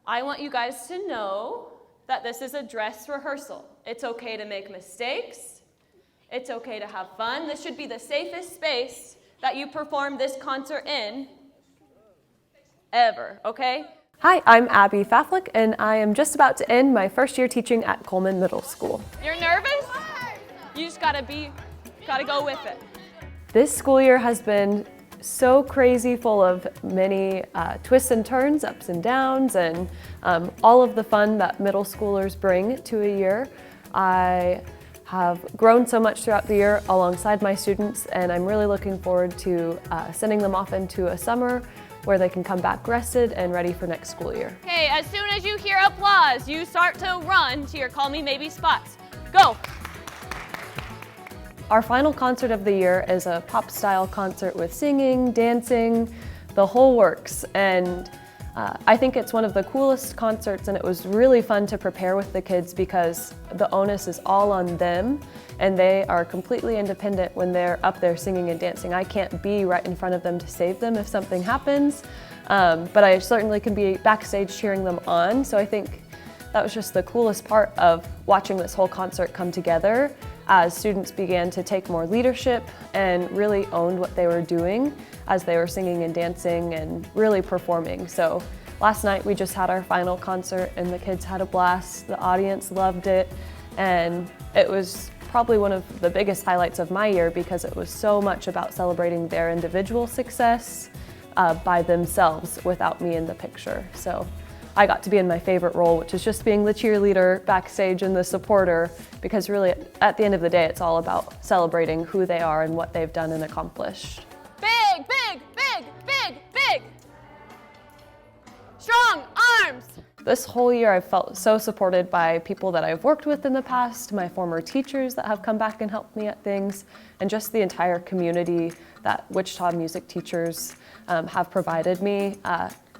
I want you guys to know that this is a dress rehearsal. It's okay to make mistakes. It's okay to have fun. This should be the safest space that you perform this concert in ever, okay? Hi, I'm Abbi Faflick, and I am just about to end my first year teaching at Coleman Middle School. You're nervous? You just gotta go with it. This school year has been so crazy, full of many twists and turns, ups and downs, and all of the fun that middle schoolers bring to a year. I have grown so much throughout the year alongside my students, and I'm really looking forward to sending them off into a summer where they can come back rested and ready for next school year. Okay, as soon as you hear applause, you start to run to your Call Me Maybe spots. Go! Our final concert of the year is a pop-style concert with singing, dancing, the whole works. And I think it's one of the coolest concerts, and it was really fun to prepare with the kids because the onus is all on them, and they are completely independent when they're up there singing and dancing. I can't be right in front of them to save them if something happens, but I certainly can be backstage cheering them on. So I think that was just the coolest part of watching this whole concert come together as students began to take more leadership and really owned what they were doing as they were singing and dancing and really performing. So last night we just had our final concert and the kids had a blast. The audience loved it, and it was probably one of the biggest highlights of my year because it was so much about celebrating their individual success by themselves without me in the picture. So I got to be in my favorite role, which is just being the cheerleader backstage and the supporter, because really at the end of the day, it's all about celebrating who they are and what they've done and accomplished. Big, big, big, big, big. Strong arms. This whole year I've felt so supported by people that I've worked with in the past, my former teachers that have come back and helped me at things, and just the entire community that Wichita music teachers have provided me.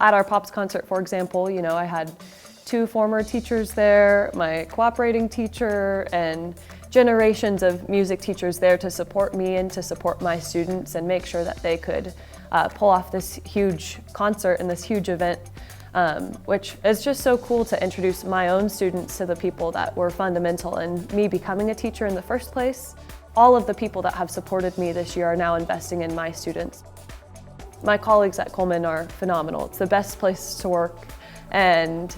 At our Pops concert, for example, you know, I had 2 former teachers there, my cooperating teacher, and generations of music teachers there to support me and to support my students and make sure that they could pull off this huge concert and this huge event, which is just so cool to introduce my own students to the people that were fundamental in me becoming a teacher in the first place. All of the people that have supported me this year are now investing in my students. My colleagues at Coleman are phenomenal. It's the best place to work, and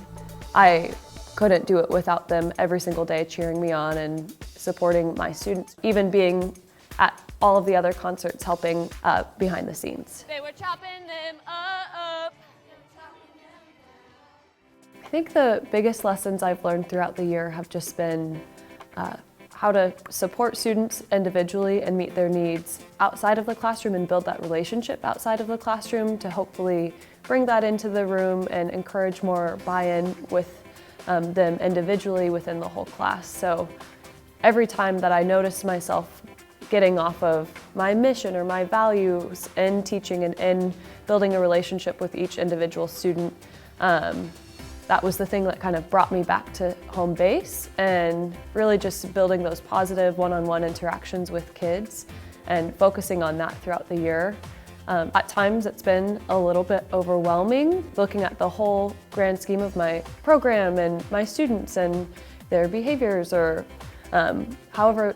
I couldn't do it without them every single day cheering me on and supporting my students, even being at all of the other concerts helping behind the scenes. They were chopping them up. I think the biggest lessons I've learned throughout the year have just been how to support students individually and meet their needs outside of the classroom and build that relationship outside of the classroom to hopefully bring that into the room and encourage more buy-in with them individually within the whole class. So every time that I noticed myself getting off of my mission or my values in teaching and in building a relationship with each individual student, that was the thing that kind of brought me back to home base and really just building those positive one-on-one interactions with kids and focusing on that throughout the year. At times it's been a little bit overwhelming looking at the whole grand scheme of my program and my students and their behaviors or however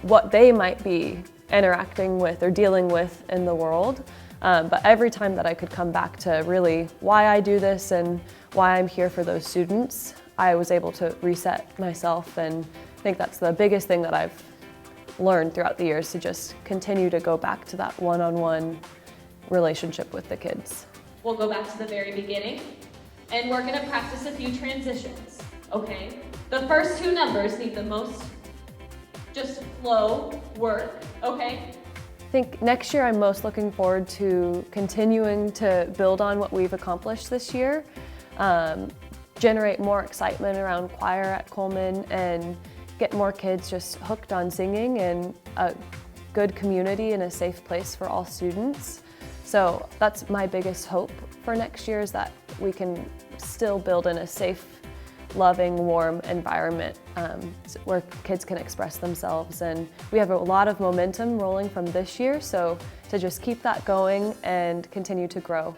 what they might be interacting with or dealing with in the world. But every time that I could come back to really why I do this and why I'm here for those students, I was able to reset myself, and I think that's the biggest thing that I've learned throughout the years, to just continue to go back to that one-on-one relationship with the kids. We'll go back to the very beginning, and we're gonna practice a few transitions, okay? The first 2 numbers need the most just flow work, okay? I think next year I'm most looking forward to continuing to build on what we've accomplished this year, generate more excitement around choir at Coleman, and get more kids just hooked on singing and a good community and a safe place for all students. So that's my biggest hope for next year, is that we can still build in a safe, loving, warm environment where kids can express themselves. And we have a lot of momentum rolling from this year, so to just keep that going and continue to grow.